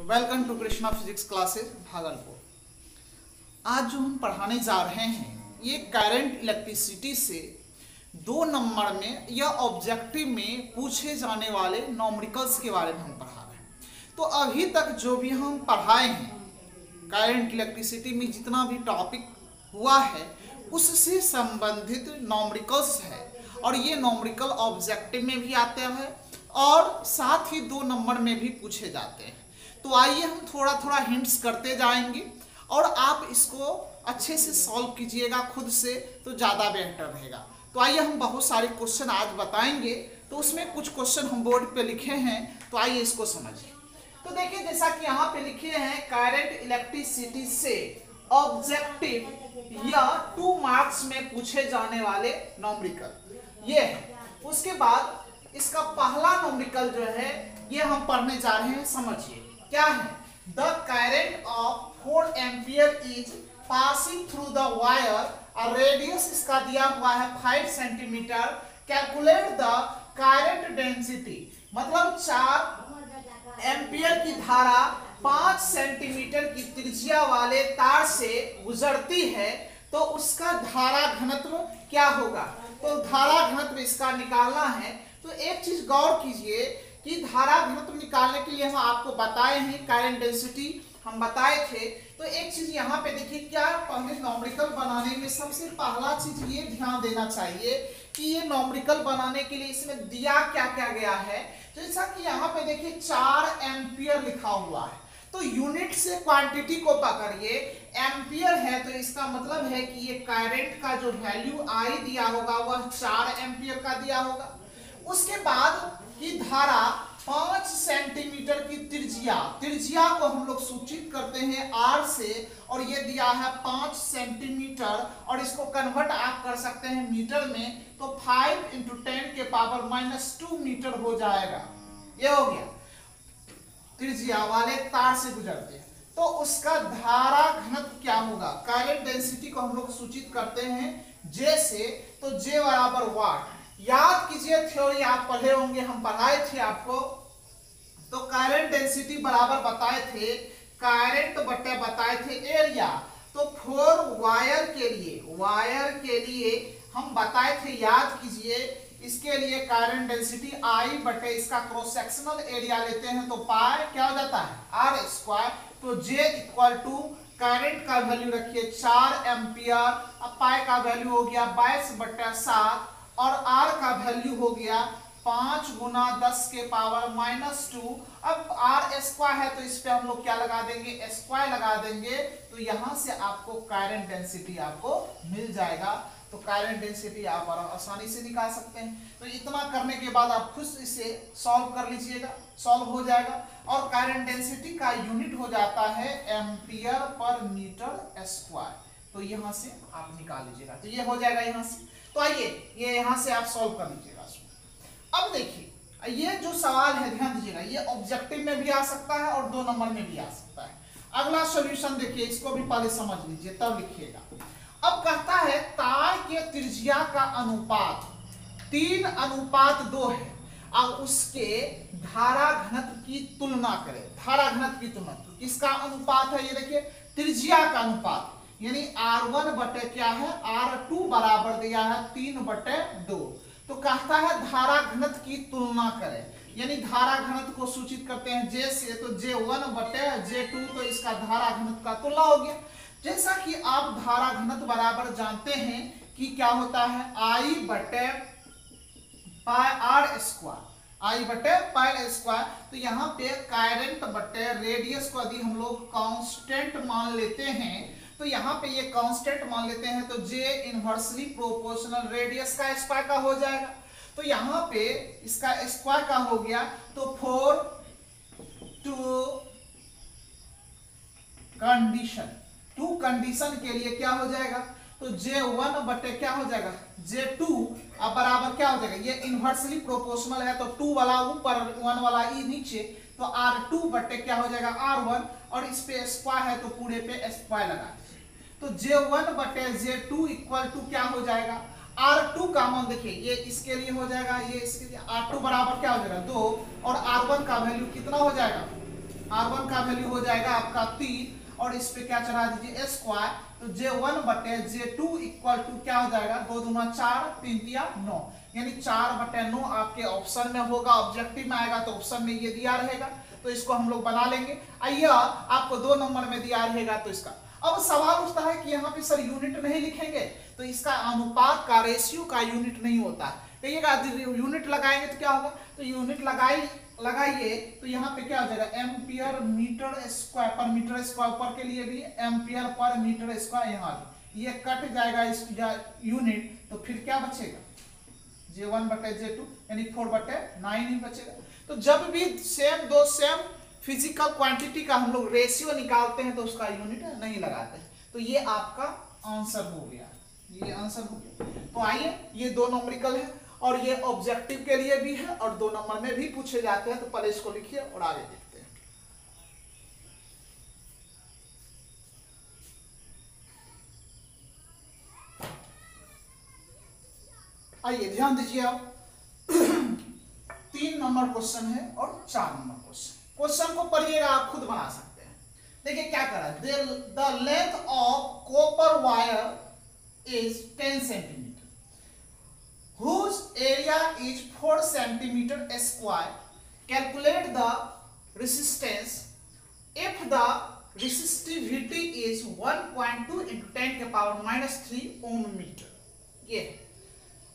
Welcome to Krishna physics classes Bhagalpur. आज जो हम पढ़ाने जा रहे हैं ये करंट इलेक्ट्रिसिटी से 2 नंबर में या ऑब्जेक्टिव में पूछे जाने वाले न्यूमेरिकल्स के बारे में हम पढ़ा रहे हैं। तो अभी तक जो भी हम पढ़ाए हैं करंट इलेक्ट्रिसिटी में जितना भी टॉपिक हुआ है उससे संबंधित न्यूमेरिकल्स है और ये न्यूमेरिकल ऑब्जेक्टिव में भी आते हैं और साथ ही 2 नंबर में भी पूछे जाते हैं। तो आइए हम थोड़ा थोड़ा हिंट्स करते जाएंगे और आप इसको अच्छे से सॉल्व कीजिएगा खुद से तो ज़्यादा बेहतर रहेगा। तो आइए हम बहुत सारे क्वेश्चन आज बताएंगे। तो उसमें कुछ क्वेश्चन हम बोर्ड पे लिखे हैं, तो आइए इसको समझिए। तो देखिए जैसा कि यहाँ पे लिखे हैं करंट इलेक्ट्रिसिटी से ऑब्जेक्टिव या 2 मार्क्स में पूछे जाने वाले न्यूमेरिकल ये है। उसके बाद इसका पहला न्यूमेरिकल जो है ये हम पढ़ने जा रहे हैं। समझिए क्या है। The current of 4 ampere is passing through the wire, radius इसका दिया हुआ है 5 centimetre. Calculate the current density, मतलब 4 एम्पियर की धारा 5 सेंटीमीटर की त्रिज्या वाले तार से गुजरती है तो उसका धारा घनत्व क्या होगा। तो धारा घनत्व इसका निकालना है। तो एक चीज गौर कीजिए कि धारा घनत्व निकालने के लिए हम आपको बताए हैं करंट डेंसिटी हम बताए थे। तो एक चीज यहाँ पे देखिए, क्या पहले न्यूमेरिकल बनाने में सबसे पहला चीज ये ध्यान देना चाहिए कि ये न्यूमेरिकल बनाने के लिए इसमें दिया क्या क्या गया है। जैसा कि यहाँ पे देखिए 4 एम्पियर लिखा हुआ है, तो यूनिट से क्वांटिटी को पकड़िए। एम्पियर है तो इसका मतलब है कि ये करंट का जो वैल्यू आई दिया होगा वह 4 एम्पियर का दिया होगा। उसके बाद की धारा 5 सेंटीमीटर की त्रिज्या को हम लोग सूचित करते हैं R से, और ये दिया है 5 सेंटीमीटर और इसको कन्वर्ट आप कर सकते हैं मीटर में। तो 5 × 10 के पावर -2 मीटर हो जाएगा। ये हो गया त्रिज्या वाले तार से गुजरते हैं तो उसका धारा घनत्व क्या होगा। करंट डेंसिटी को हम लोग सूचित करते हैं J से, तो J बराबर वाट। याद कीजिए थ्योरी आप पढ़े होंगे, हम पढ़ाए थे आपको। तो करंट डेंसिटी बराबर बताए थे करंट बटे बताए थे एरिया। तो 4 वायर के लिए हम बताए थे, याद कीजिए इसके लिए करंट डेंसिटी I बटे इसका क्रॉस सेक्शनल एरिया लेते हैं तो पाई क्या हो जाता है R²। तो J इक्वल टू करंट का वैल्यू रखिए 4 एम्पियर, अब पाई का वैल्यू हो गया 22/7 और R का वैल्यू हो गया 5 × 10 के पावर -2। अब R² है तो इस पे हम लोग क्या लगा देंगे, स्क्वायर लगा देंगे। तो यहां से आपको करंट डेंसिटी आपको मिल जाएगा। तो करंट डेंसिटी आप आसानी से निकाल सकते हैं। तो इतना करने के बाद आप खुद इसे सॉल्व कर लीजिएगा, सॉल्व हो जाएगा। और करंट डेंसिटी का यूनिट हो जाता है एम्पियर पर मीटर स्क्वायर। तो यहां से आप निकाल लीजिएगा, तो ये हो जाएगा यहां से। तो आइए ये यहां से आप सॉल्व कर लीजिएगा। अब देखिए ये जो सवाल है ध्यान दीजिएगा, ये ऑब्जेक्टिव में भी आ सकता है और 2 नंबर में भी आ सकता है। अगला सॉल्यूशन देखिए, इसको भी पहले समझ लीजिए तब लिखिएगा। अब कहता है तार के त्रिज्या का अनुपात 3:2 है और उसके धारा घनत्व की तुलना करें। धारा घनत्व की तुलना किसका अनुपात है, ये देखिए त्रिज्या का अनुपात, यानी R1 बटे क्या है R2 बराबर दिया है 3/2। तो कहता है धारा घनत्व की तुलना करें, यानी धारा घनत्व को सूचित करते हैं J से। तो J1 बटे J2, तो इसका धारा घनत्व का तुलना हो गया। जैसा कि आप धारा घनत्व बराबर जानते हैं कि क्या होता है I बटे पाई तो यहाँ पे करंट बटे रेडियस को यदि हम लोग कांस्टेंट मान लेते हैं, तो यहाँ पे ये कांस्टेंट मान लेते हैं तो J इनवर्सली प्रोपोर्शनल रेडियस का स्क्वायर का हो जाएगा। तो यहाँ पे इसका स्क्वायर का हो गया। तो 4 टू कंडीशन के लिए क्या हो जाएगा, तो J1 बटे क्या हो जाएगा J2 अब बराबर क्या हो जाएगा, ये इनवर्सली प्रोपोर्शनल है तो 2 वाला ऊपर 1 वाला ई नीचे, तो R2 बटे क्या हो जाएगा R1, और इस पे स्क्वायर है तो पूरे पे स्क्वायर लगा दीजिए। तो J1 बटे J2 इक्वल टू क्या हो जाएगा R2 का मान देखिए, ये इसके लिए हो जाएगा, ये इसके लिए R2 बराबर क्या हो जाएगा 2, और R1 का वैल्यू कितना हो जाएगा R1 का वैल्यू हो जाएगा आपका 3 और इस पे क्या चढ़ा दीजिए स्क्वायर, तो J1 बटे J2 इक्वल टू क्या हो जाएगा 2 दूना 4 3 तिया 9, यानी 4/9 आपके ऑप्शन में होगा, ऑब्जेक्टिव में आएगा तो ऑप्शन में ये दिया रहेगा, तो इसको हम लोग बना लेंगे। आइए आपको 2 नंबर में दिया रहेगा तो इसका अब सवाल उठता है कि यहाँ पे सर यूनिट नहीं लिखेंगे, तो इसका अनुपात का रेशियो का यूनिट नहीं होता है, कहिएगा यूनिट लगाएंगे तो क्या होगा, तो यूनिट लगाइए तो यहाँ पे क्या हो जाएगा एम्पियर मीटर स्क्वायर पर मीटर स्क्वायर, ऊपर के लिए भी एम्पियर पर मीटर स्क्वायर, यहाँ भी ये कट जाएगा इस यूनिट, तो फिर क्या बचेगा J1 बटे J2 यानी 4/9 ही बचेगा। तो जब भी दो सेम फिजिकल क्वांटिटी का हम लोग रेशियो निकालते हैं तो उसका यूनिट नहीं लगाते हैं, तो ये आपका आंसर हो गया, ये आंसर हो गया। तो आइए ये 2 न्यूमेरिकल है और ये ऑब्जेक्टिव के लिए भी है और 2 नंबर में भी पूछे जाते हैं, तो पहले इसको लिखिए और आगे देखते हैं। आइए ध्यान दीजिए आप 3 नंबर क्वेश्चन है और 4 नंबर क्वेश्चन। क्वेश्चन को पढ़िएगा, आप खुद बना सकते हैं। देखिए क्या करा, the length of copper wire is 10 centimetre whose area is 4 centimeter square. Calculate the resistance if the resistivity is 1.2 into 10 के पावर -3 ओम मीटर। ये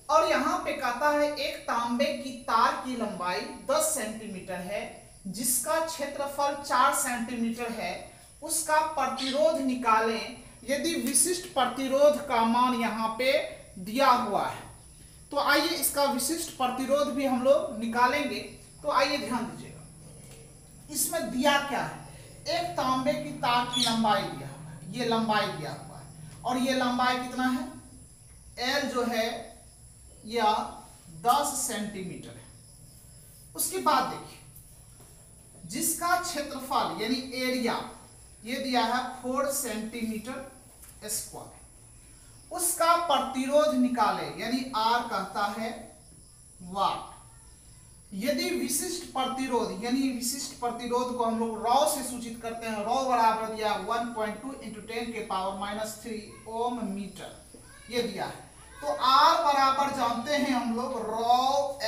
और यहाँ पे कहता है एक तांबे की तार की लंबाई 10 सेंटीमीटर है जिसका क्षेत्रफल 4 सेंटीमीटर है, उसका प्रतिरोध निकालें यदि विशिष्ट प्रतिरोध का मान यहाँ पे दिया हुआ है। तो आइए इसका विशिष्ट प्रतिरोध भी हम लोग निकालेंगे। तो आइए ध्यान दीजिएगा, इसमें दिया क्या है, एक तांबे की तार की लंबाई दिया हुआ है, ये लंबाई दिया हुआ है और ये लंबाई कितना है, L जो है या 10 सेंटीमीटर है। उसके बाद देखिए जिसका क्षेत्रफल यानी एरिया ये दिया है 4 सेंटीमीटर स्क्वायर, उसका प्रतिरोध निकाले यानी R कहता है वाट। यदि विशिष्ट प्रतिरोध यानी विशिष्ट प्रतिरोध को हम लोग रॉ से सूचित करते हैं, रॉ बराबर दिया 1.2 into 10 के पावर -3 ओम मीटर, ये दिया है। तो R बराबर जानते हैं हम लोग रॉ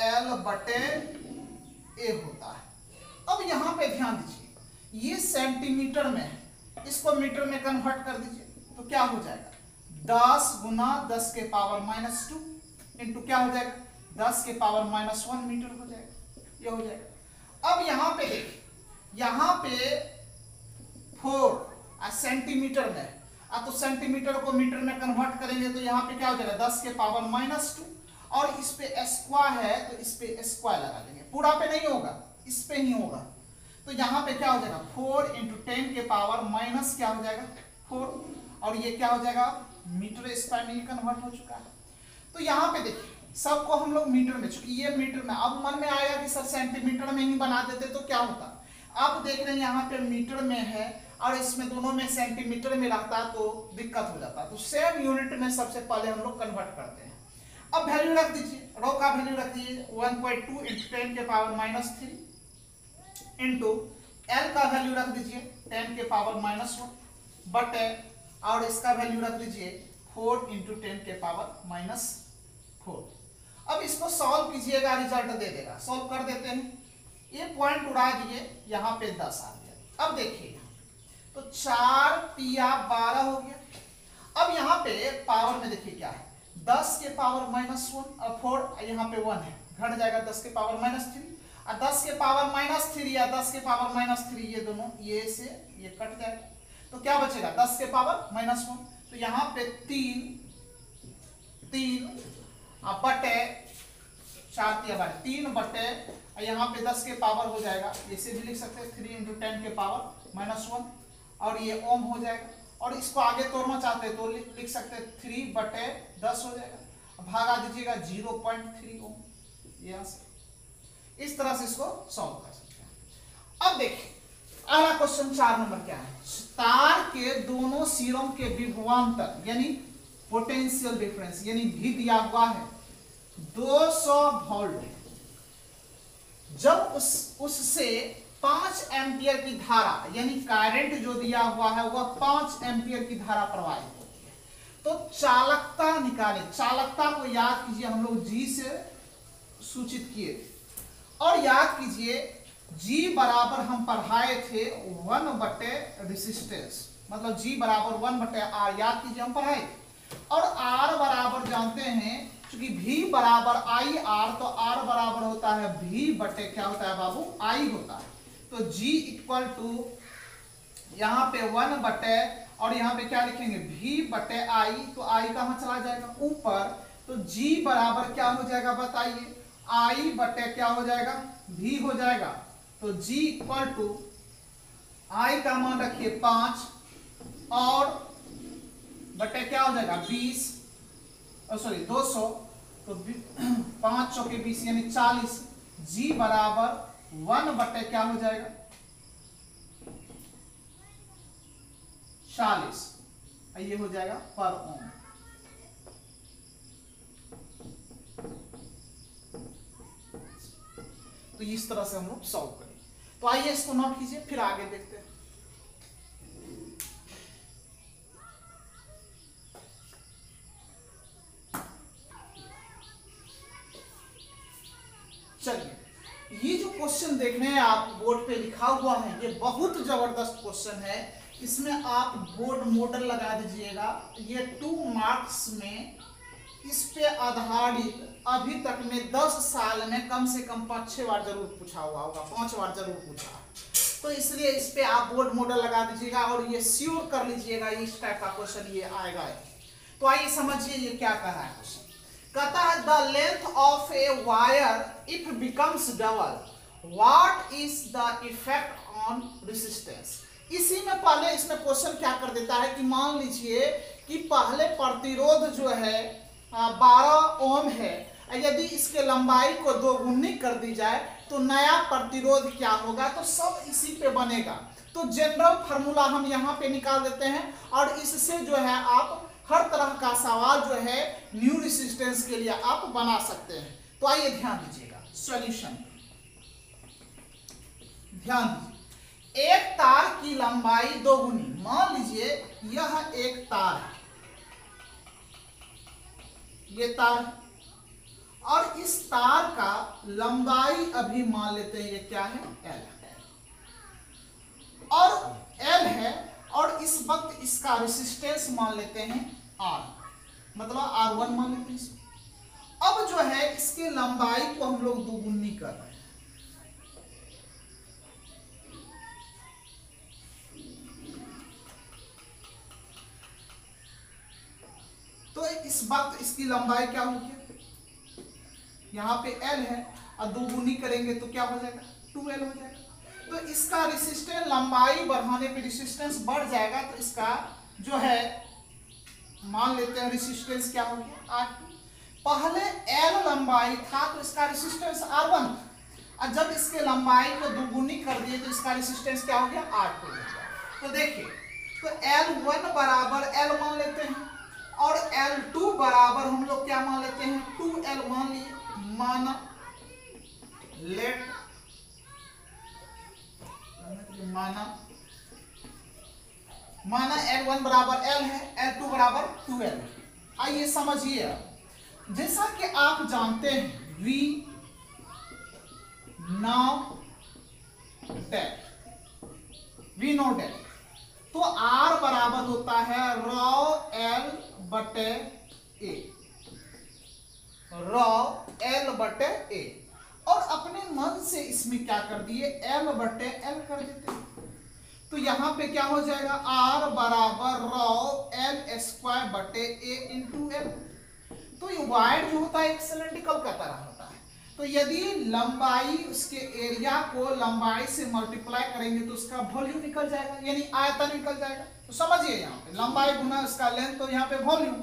L बटे A होता है। अब यहाँ पे ध्यान दीजिए ये सेंटीमीटर में है, इसको मीटर में कन्वर्ट कर दीजिए तो क्या हो जाएगा 10 गुना 10 के पावर -2 इंटू क्या हो जाएगा 10 के पावर -1 मीटर हो जाएगा, ये हो जाएगा। अब यहाँ पे देखिए, यहाँ पे 4 सेंटीमीटर में तो सेंटीमीटर को मीटर में कन्वर्ट करेंगे तो यहाँ पे क्या हो जाएगा 10 के पावर -2 और इस पे स्क्वायर है तो इस पे स्क्वायर लगा देंगे, पूरा पे नहीं होगा इस पे ही होगा। तो यहाँ पे क्या हो जाएगा 4 into 10 के पावर माइनस क्या हो जाएगा 4 और ये क्या हो जाएगा मीटर स्क्वायर में कन्वर्ट हो चुका है। तो यहाँ पे देखिए सबको हम लोग मीटर में, चूंकि ये मीटर में, अब मन में आएगा कि सर सेंटीमीटर में ही बना देते तो क्या होता। अब देख रहे हैं यहाँ पे मीटर में है और इसमें दोनों में सेंटीमीटर में रहता तो दिक्कत हो जाता, तो सेम यूनिट में सबसे पहले हम लोग कन्वर्ट करते हैं। अब वैल्यू रख दीजिए, रो का वैल्यू रख दीजिए 1.2 into 10 के पावर -3 इंटू एल का वैल्यू रख दीजिए 10 के पावर -1 बटे और इसका वैल्यू रख दीजिए 4 into 10 के पावर -4। अब इसको सॉल्व कीजिएगा, रिजल्ट दे देगा। सॉल्व कर देते हैं, ये पॉइंट उड़ा दिए, यहाँ पे 10 आ गया। अब देखिए तो 4 पिया 12 हो गया। अब यहाँ पे पावर में देखिए क्या है 10 के पावर -1 और 4 यहाँ पे 1 है, घट जाएगा 10 के पावर -3 और 10 के पावर -3 या 10 के पावर -3 ये दोनों ये से ये कट जाएगा तो क्या बचेगा 10 के पावर -1। तो यहाँ पे 3 बटे 3 बटे यहाँ पे 10 के पावर हो जाएगा, इसे भी लिख सकते हैं 3 into 10 के पावर -1 और ये ओम हो जाएगा। और इसको आगे तोड़ना चाहते हैं तो लिख सकते हैं 3 बटे 10 हो जाएगा, भागा दीजिएगा 0.3 ओम, यहाँ से इस तरह से इसको सॉल्व कर सकते हैं। अब देखिए अगला क्वेश्चन 4 नंबर क्या है, तार के दोनों सिरों के विभवांतर यानी पोटेंशियल डिफरेंस यानी भी दिया हुआ है 200 वोल्ट। जब उससे 5 एम्पियर की धारा यानी करंट जो दिया हुआ है वह 5 एम्पियर की धारा प्रवाहित होती है। तो चालकता निकालें, चालकता को याद कीजिए हम लोग जी से सूचित किए थे और याद कीजिए जी बराबर हम पढ़ाए थे 1 रेसिस्टेंस, मतलब जी बराबर 1/R याद कीजिए हम पढ़ाए थे। और R बराबर जानते हैं क्योंकि V बराबर आई आर, तो R बराबर होता है V बटे क्या होता है बाबू I होता है। तो G इक्वल टू यहाँ पे 1 बटे और यहाँ पे क्या लिखेंगे V बटे I, तो I कहाँ चला जाएगा ऊपर, तो G बराबर क्या हो जाएगा बताइए I बटे क्या हो जाएगा V हो जाएगा। तो G इक्वल टू I का मान रखिए 5 और बटे क्या हो जाएगा 20 सॉरी 200, तो 5 चौके 20 यानी 40। G बराबर 1 बटे क्या हो जाएगा 40, ये हो जाएगा पर ओम। तो इस तरह से हम लोग सॉल्व करें। तो आइए इसको नोट कीजिए फिर आगे देखते हैं। चलिए ये जो क्वेश्चन देख रहे हैं आप बोर्ड पे लिखा हुआ है ये बहुत जबरदस्त क्वेश्चन है। इसमें आप बोर्ड मॉडल लगा दीजिएगा। ये 2 मार्क्स में इस पे आधारित अभी तक में 10 साल में कम से कम 5-6 बार जरूर पूछा हुआ होगा, 5 बार जरूर पूछा। तो इसलिए इस पे आप बोर्ड मॉडल लगा दीजिएगा और ये श्योर कर लीजिएगा इस टाइप का क्वेश्चन ये आएगा। तो आइए समझिए ये क्या कह रहा है क्वेश्चन। कहता है the length of a wire if becomes double what is the effect on resistance. इसी में पहले इसमें क्वेश्चन क्या कर देता है कि मान लीजिए कि पहले प्रतिरोध जो है 12 ओम है, यदि इसके लंबाई को 2 गुनी कर दी जाए तो नया प्रतिरोध क्या होगा, तो सब इसी पे बनेगा। तो जनरल फार्मूला हम यहाँ पे निकाल देते हैं और इससे जो है आप हर तरह का सवाल जो है न्यू रेजिस्टेंस के लिए आप बना सकते हैं। तो आइए ध्यान दीजिएगा सॉल्यूशन। ध्यान दीजिए, एक तार की लंबाई 2 गुनी, मान लीजिए यह एक तार है, ये तार और इस तार का लंबाई अभी मान लेते हैं ये क्या है L और L है और इस वक्त इसका रेजिस्टेंस मान लेते हैं R, मतलब R1 मान लेते हैं। अब जो है इसके लंबाई को हम लोग 2 गुनी कर रहे हैं। तो इस वक्त इसकी लंबाई क्या होगी, यहाँ पे L है और 2 गुनी करेंगे तो क्या हो जाएगा 2L हो जाएगा। तो इसका रेजिस्टेंस लंबाई बढ़ाने पे रेजिस्टेंस बढ़ जाएगा, तो इसका जो है मान लेते हैं रेजिस्टेंस क्या हो गया R2। पहले L लंबाई था तो इसका रेजिस्टेंस R1 और जब इसके लंबाई को 2 गुनी कर दिए तो इसका रेजिस्टेंस क्या हो गया R2 हो गया। तो देखिए तो L1 बराबर L मान लेते हैं और L2 बराबर हम लोग क्या मान लेते हैं 2L मान लिए। माना L1 बराबर L है, L2 बराबर 2L। आइए समझिए, जैसा कि आप जानते हैं V नॉट डेल, तो R बराबर होता है रॉ L बटे A, रॉ L बटे A और अपने मन से इसमें क्या कर दिए L बटे L कर देते हैं। तो यहाँ पे क्या हो जाएगा R बराबर रॉ L स्क्वायर बटे A इंटू L। तो ये वायर जो होता है एक सिलेंड्रिकल का तरह होता है, तो यदि लंबाई उसके एरिया को लंबाई से मल्टीप्लाई करेंगे तो उसका वॉल्यूम निकल जाएगा, यानी आयतन निकल जाएगा। तो समझिए यहाँ पे लंबाई गुना उसका लेंथ, तो यहाँ पे वॉल्यूम,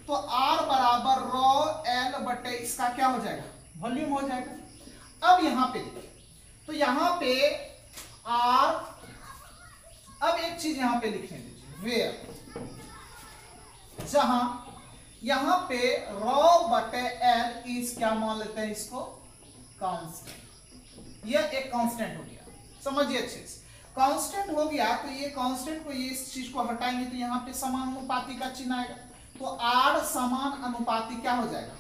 तो R बराबर रॉ L बटे इसका क्या हो जाएगा वॉल्यूम हो जाएगा। अब यहाँ पे देखिए, तो यहाँ पे R, अब एक चीज यहाँ पे लिखने दीजिए वेयर, जहां यहाँ पे रॉ बटे L इस क्या मान लेते हैं इसको कांस्टेंट, यह एक कांस्टेंट हो गया। समझिए अच्छे से। कांस्टेंट हो गया तो ये कांस्टेंट को, ये इस चीज को हटाएंगे तो यहाँ पे समानुपाती का चिन्ह आएगा, तो R समान अनुपाती क्या हो जाएगा,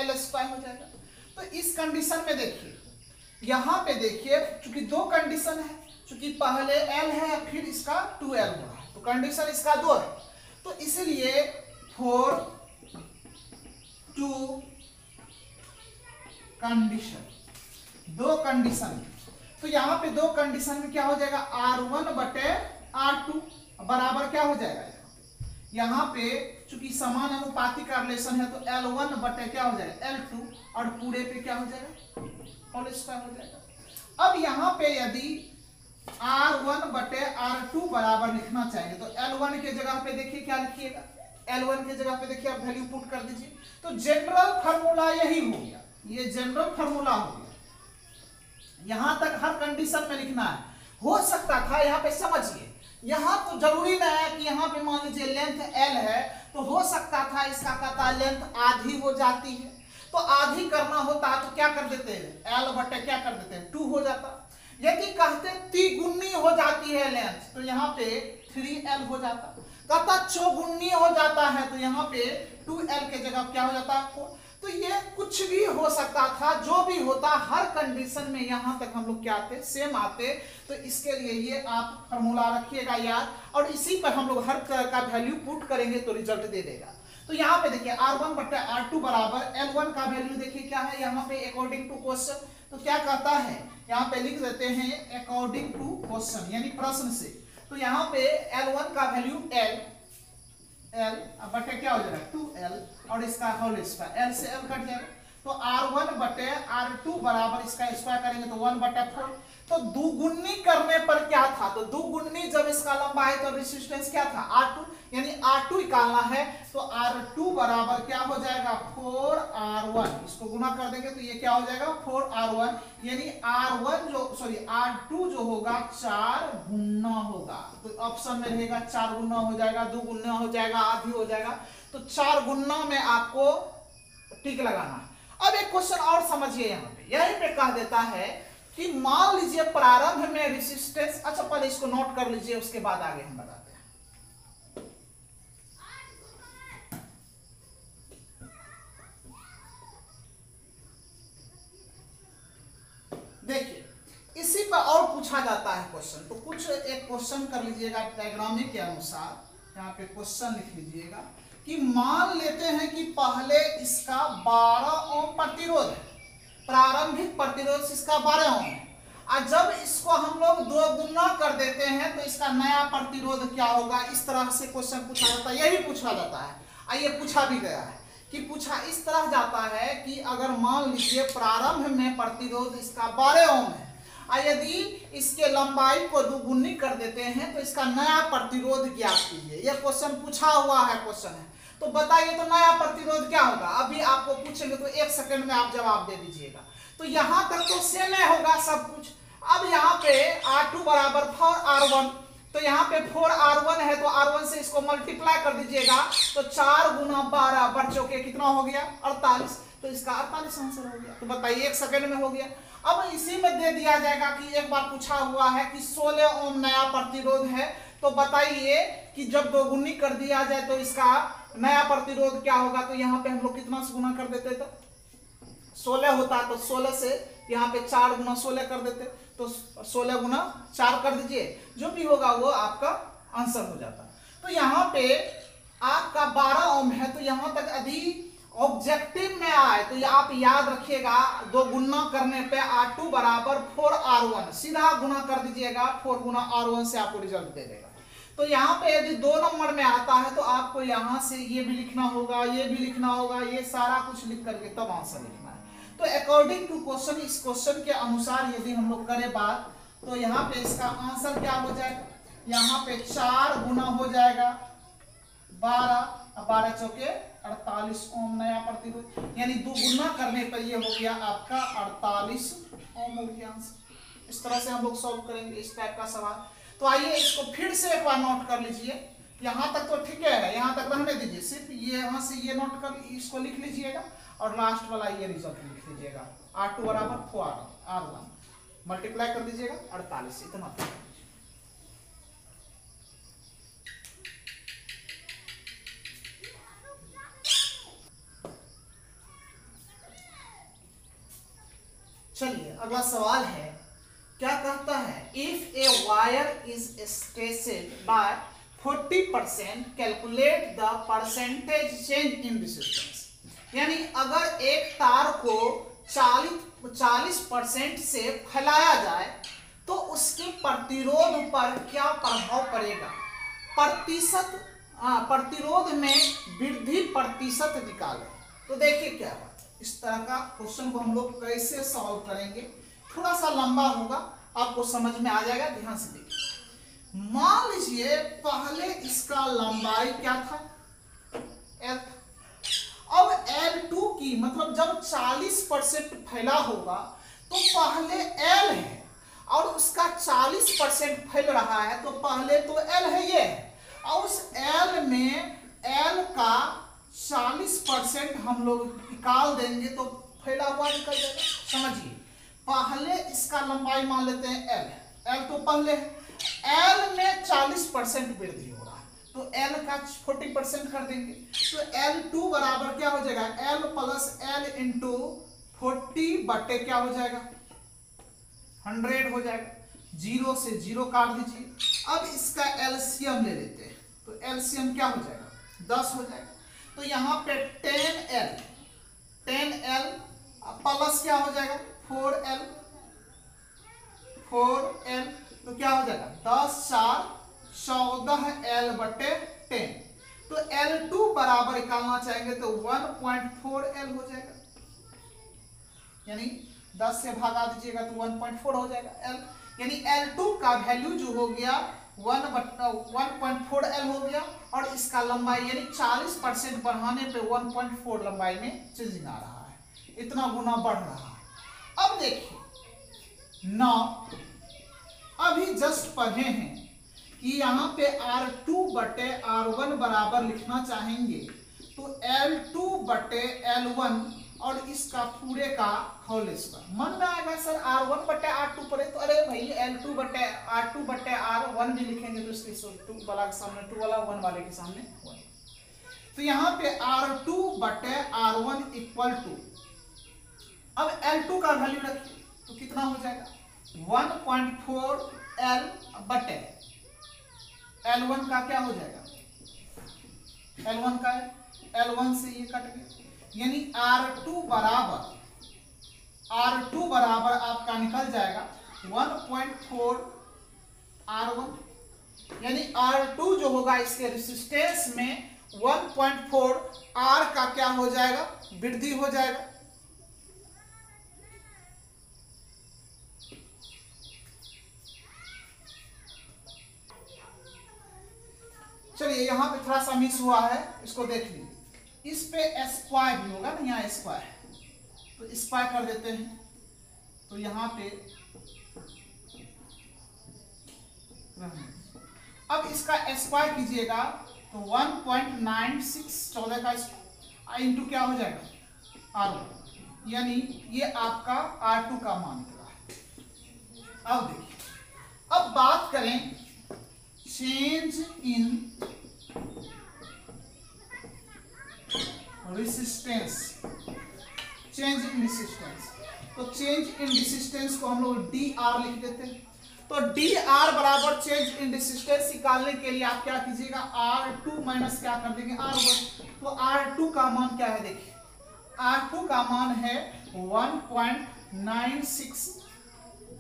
L स्क्वायर हो जाएगा। तो इस कंडीशन में देखिए, यहाँ पे देखिए चूंकि दो कंडीशन है, चूंकि पहले L है फिर इसका 2L हो रहा है, तो कंडीशन इसका दो है, तो इसलिए 4 2 कंडीशन, दो कंडीशन। तो यहाँ पे दो कंडीशन में क्या हो जाएगा, R1 बटे R2 बराबर क्या हो जाएगा, यहाँ पे चूंकि समान अनुपाती का रिलेशन है तो L1 बटे क्या हो जाएगा L2, और पूरे पे क्या हो जाएगा होल स्क्वायर हो जाएगा। अब यहाँ पे यदि R1 बटे R2 बराबर लिखना चाहिए तो L1 के जगह पे देखिए क्या लिखिएगा, L1 के जगह पे देखिए आप वैल्यू पुट कर दीजिए, तो जनरल फार्मूला यही हो गया, ये जनरल फार्मूला हो गया। यहां तक हर कंडीशन में लिखना है, हो सकता था यहाँ पे समझिए, यहाँ तो जरूरी नहीं है कि यहाँ पे मान लीजिए लेंथ L है तो हो सकता था इसका कहता लेंथ आधी हो जाती है, तो आधी करना होता तो क्या कर देते हैं L बटे क्या कर देते हैं 2 हो जाता। यदि कहते तिगुनी हो जाती है लेंथ तो यहाँ पे 3L हो जाता, कहता चौगुनी हो जाता है तो यहाँ पे 2L के जगह क्या हो जाता है 4। तो ये कुछ भी हो सकता था, जो भी होता हर कंडीशन में यहाँ तक हम लोग क्या आते सेम आते, तो इसके लिए ये आप फॉर्मूला रखिएगा याद, और इसी पर हम लोग हर तरह का वैल्यू पुट करेंगे तो रिजल्ट दे देगा। तो यहाँ पे देखिए R1 बटे R2 बराबर L1 का वैल्यू देखिए क्या है, यहाँ पे अकॉर्डिंग टू क्वेश्चन, तो क्या कहता है यहाँ पे लिख देते हैं अकॉर्डिंग टू क्वेश्चन यानी प्रश्न से, तो यहाँ पे L1 का वैल्यू L बटे क्या हो जाएगा 2L और इसका होल स्क्वायर, L से L कट जाएगा, तो R1 बटे R2 बराबर इसका स्क्वायर करेंगे तो 1 बटे 4। तो दुगुनी करने पर क्या था, तो दुगुनी जब इसका लंबा है तो रेजिस्टेंस क्या था R2, यानी R2 निकालना है तो R2 बराबर क्या हो जाएगा 4R1, इसको गुना कर देंगे तो ये क्या हो जाएगा 4R1, यानी R1 जो सॉरी R2 जो होगा 4 गुना होगा, तो ऑप्शन में रहेगा 4 गुना हो जाएगा, 2 गुना हो जाएगा, आधी हो जाएगा, तो 4 गुना में आपको टिक लगाना। अब एक क्वेश्चन और समझिए, यहाँ पे यहीं पे कह देता है कि मान लीजिए प्रारंभ में रेजिस्टेंस, अच्छा पहले इसको नोट कर लीजिए उसके बाद आगे हम बताते हैं। देखिए इसी पर और पूछा जाता है क्वेश्चन, तो कुछ एक क्वेश्चन कर लीजिएगा डायग्रामिक के अनुसार, यहाँ पे क्वेश्चन लिख लीजिएगा कि मान लेते हैं कि पहले इसका 12 ओम प्रतिरोध है, प्रारंभिक प्रतिरोध इसका 12 ओम है, और जब इसको हम लोग 2 गुना कर देते हैं तो इसका नया प्रतिरोध क्या होगा, इस तरह से क्वेश्चन पूछा जाता है, यही पूछा जाता है, और ये पूछा भी गया है कि पूछा इस तरह जाता है कि अगर मान लीजिए प्रारंभ में प्रतिरोध इसका 12 ओम है, और यदि इसके लंबाई को 2 गुनी कर देते हैं तो इसका नया प्रतिरोध ज्ञात कीजिए, यह क्वेश्चन पूछा हुआ है क्वेश्चन है, तो बताइए तो नया प्रतिरोध क्या होगा, अभी आपको पूछेंगे तो 1 सेकंड में आप जवाब दे दीजिएगा। तो यहां तक तो सेम होगा सब कुछ। अब यहाँ पे R2 बराबर 4R1, तो यहाँ पे 4R1 है तो R1 से इसको मल्टीप्लाई कर दीजिएगा, तो 4 गुना 12 बच्चों के कितना हो गया 48, तो इसका 48 आंसर हो गया। तो बताइए 1 सेकंड में हो गया। अब इसी में दे दिया जाएगा कि एक बार पूछा हुआ है कि 16 ओम नया प्रतिरोध है, तो बताइए कि जब 2 गुनी कर दिया जाए तो इसका नया प्रतिरोध क्या होगा, तो यहाँ पे हम लोग कितना से गुना कर देते, तो 16 होता तो 16 से यहाँ पे 4 गुना 16 कर देते, तो 16 गुना 4 कर दीजिए, जो भी होगा वो आपका आंसर हो जाता। तो यहाँ पे आपका 12 ओम है, तो यहाँ तक यदि ऑब्जेक्टिव में आए तो आप याद रखिएगा 2 गुना करने पे R2 बराबर 4R1 सीधा गुना कर दीजिएगा, 4 गुना R1 से आपको रिजल्ट दे देगा। तो यहाँ पे यदि 2 नंबर में आता है तो आपको यहाँ से ये भी लिखना होगा, ये भी लिखना होगा, ये सारा कुछ लिख करके तब आंसर लिखना है। तो अकॉर्डिंग टू क्वेश्चन, इस क्वेश्चन के अनुसार यदि हम लोग करें बात, तो यहाँ पे इसका आंसर क्या हो जाएगा, यहाँ पे 4 गुना हो जाएगा 12 चौके 48 ओम नया प्रतिरोध, यानी 2 गुना करने पर ये हो गया आपका 48 ओम हो गया आंसर। इस तरह से हम लोग सॉल्व करेंगे इस टाइप का सवाल। तो आइए इसको फिर से एक बार नोट कर लीजिए, यहाँ तक तो ठीक है, यहाँ तक रहने दीजिए, सिर्फ ये यहाँ से ये नोट कर इसको लिख लीजिएगा और लास्ट वाला ये रिजल्ट लिख लीजिएगा R2 बराबर 4R1। मल्टीप्लाई कर दीजिएगा 48 से, इतना चलिए अगला सवाल है, क्या कहता है, if a wire is stretched by 40% calculate the percentage change in resistance. यानी अगर एक तार को 40% से फैलाया जाए तो उसके प्रतिरोध पर क्या प्रभाव पड़ेगा। प्रतिरोध में वृद्धि प्रतिशत निकालें। तो देखिए क्या है, इस तरह का क्वेश्चन को हम लोग कैसे सॉल्व करेंगे, थोड़ा सा लंबा होगा, आपको समझ में आ जाएगा, ध्यान से देखिए। मान लीजिए पहले इसका लंबाई क्या था, L। अब L2 की मतलब जब 40% फैला होगा तो पहले L है और उसका 40% फैल रहा है तो पहले तो L है ये, और उस L में L का 40% हम लोग निकाल देंगे तो फैला हुआ निकल जाएगा। समझिए, पहले इसका लंबाई मान लेते हैं L तो पहले है, L में 40% वृद्धि हो रहा है तो L का 40% कर देंगे तो L2 बराबर क्या हो जाएगा, L प्लस L इंटू 40 बटे क्या हो जाएगा, 100 हो जाएगा। 0 से 0 काट दीजिए। अब इसका एलसीएम ले लेते हैं तो एलसीएम क्या हो जाएगा, 10 हो जाएगा। तो यहाँ पे 10L प्लस क्या हो जाएगा 4L तो क्या हो जाएगा 10 4 14L बटे 10। तो L2 बराबर निकालना चाहेंगे तो 1.4L हो जाएगा, यानी 10 से भागा दीजिएगा तो 1.4 हो जाएगा L, यानी L2 का वैल्यू जो हो गया 1.4L हो गया और इसका लंबाई यानी 40% बढ़ाने पे 1.4 लंबाई में चेंजिंग आ रहा है, इतना गुना बढ़ रहा है। अब देखिए ना, अभी जस्ट पढ़े हैं कि यहाँ पे R2 बटे R1 बराबर लिखना चाहेंगे तो L2 बटे L1 और इसका पूरे का होल स्क्वायर। मन में आएगा सर R1 बटे R2 पड़े तो अरे भाई R2 बटे R1 भी लिखेंगे तो इसके 2 वाला के सामने 2 वाला 1 वाले के सामने 1। तो यहाँ पे R2 बटे R1 इक्वल टू, अब L2 का वैल्यू रखिए तो कितना हो जाएगा 1.4L बटे L1 का क्या हो जाएगा, L1 का L1 से ये कट गया, यानी R2 बराबर आपका निकल जाएगा 1.4 R1, यानी R2 जो होगा इसके रेजिस्टेंस में 1.4 R का क्या हो जाएगा, वृद्धि हो जाएगा। चलिए यहाँ पे थोड़ा सा मिस हुआ है, इसको देख लीजिए। इस पे स्क्वायर भी होगा ना, यहाँ स्क्वायर तो स्क्वायर कर देते हैं तो यहाँ पे अब इसका स्क्वायर कीजिएगा तो 1.96 14 का इंटू क्या हो जाएगा R1, यानी ये आपका R2 का मान निकला है। अब देखिए, अब बात करें change in resistance, change in resistance, तो चेंज इन रेसिस्टेंस को हम लोग DR लिख देते हैं। तो DR बराबर चेंज इन रेसिस्टेंस निकालने के लिए आप क्या कीजिएगा, R2 माइनस क्या कर देंगे R1। तो R2 का मान क्या है, देखिए R2 का मान है 1.96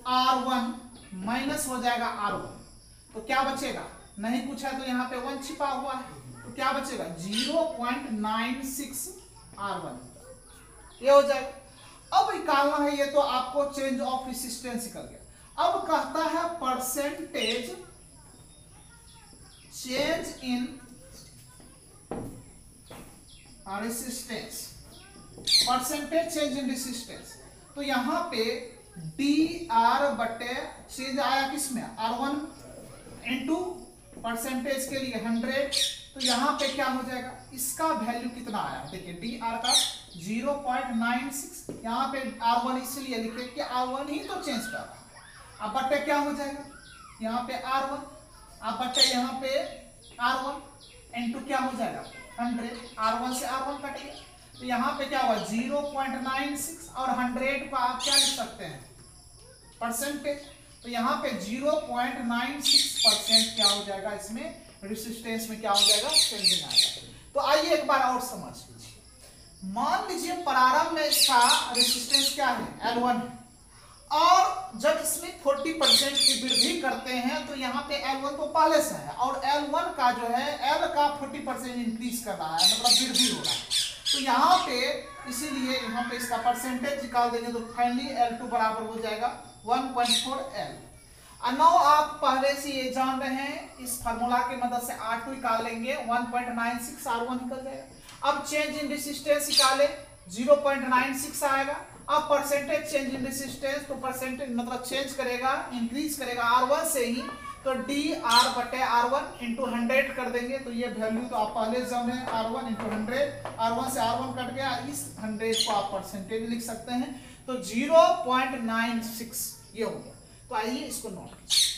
R1 माइनस हो जाएगा R1, तो क्या बचेगा, नहीं पूछा तो यहाँ पे 1 छिपा हुआ है तो क्या बचेगा 0.96 R1, ये हो जाएगा। अब निकालना है ये तो आपको चेंज ऑफ रेसिस्टेंस निकल गया। अब कहता है परसेंटेज चेंज इन रेसिस्टेंस, परसेंटेज चेंज इन रेसिस्टेंस, तो यहाँ पे DR बटे चेंज आया किसमें R1 इंटू परसेंटेज के लिए 100, तो यहाँ पे क्या हो जाएगा, इसका वैल्यू कितना आया, देखिए DR का 0.96, यहाँ पे R1 इसलिए लिखे कि R1 ही तो चेंज कर रहा है, अब बट्टे क्या हो जाएगा, यहाँ पे R1, अब बट्टे यहाँ पे R1 इंटू क्या हो जाएगा 100, R1 से R1 कट गया, तो यहाँ पे क्या हुआ 0.96 और 100 को आप क्या लिख सकते हैं परसेंटेज, तो यहाँ पे 0.96% क्या हो जाएगा, इसमें रेसिस्टेंस में क्या हो जाएगा चेंजिंग आएगा। तो आइए एक बार और समझ लीजिए, मान लीजिए प्रारंभ में इसका रेसिस्टेंस क्या है L1 है, और जब इसमें 40% की वृद्धि करते हैं तो यहाँ पे L1 तो पहले से है और L1 का जो है L का 40% इंक्रीज कर रहा है, मतलब वृद्धि हो रहा है, तो यहाँ पे इसीलिए यहाँ पे इसका परसेंटेज निकाल देंगे तो फाइनली L2 बराबर हो जाएगा 1.4L। नौ आप पहले से ये जान रहे हैं, इस फार्मूला की मदद से R2 निकाल लेंगे 1.96 R1 निकल जाएगा। अब चेंज इन रेसिस्टेंस निकाले 0.96 आएगा। अब परसेंटेज चेंज इन रेसिस्टेंस, तो परसेंटेज मतलब चेंज करेगा इंक्रीज करेगा R1 से ही, तो dR बटे R1 इंटू 100 कर देंगे, तो ये वैल्यू तो आप पहले जाने R1 इंटू 100, R1 से R1 कट गया, इस 100 को आप परसेंटेज लिख सकते हैं, तो 0.96 ये हो गया। तो आइए इसको नोट कीजिए।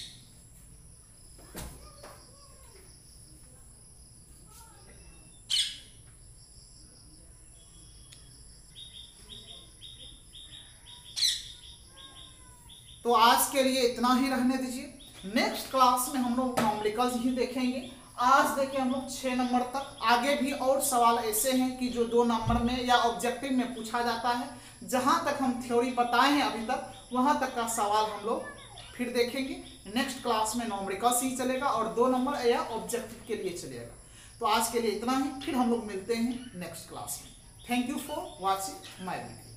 तो आज के लिए इतना ही रहने दीजिए, नेक्स्ट क्लास में हम लोग न्यूमेरिकल्स ही देखेंगे। आज देखें हम लोग 6 नंबर तक, आगे भी और सवाल ऐसे हैं कि जो 2 नंबर में या ऑब्जेक्टिव में पूछा जाता है। जहां तक हम थ्योरी बताए हैं अभी तक, वहां तक का सवाल हम लोग फिर देखेंगे। नेक्स्ट क्लास में न्यूमेरिकल्स ही चलेगा और 2 नंबर या ऑब्जेक्टिव के लिए चलेगा। तो आज के लिए इतना ही, फिर हम लोग मिलते हैं नेक्स्ट क्लास में। Thank you for watching my video.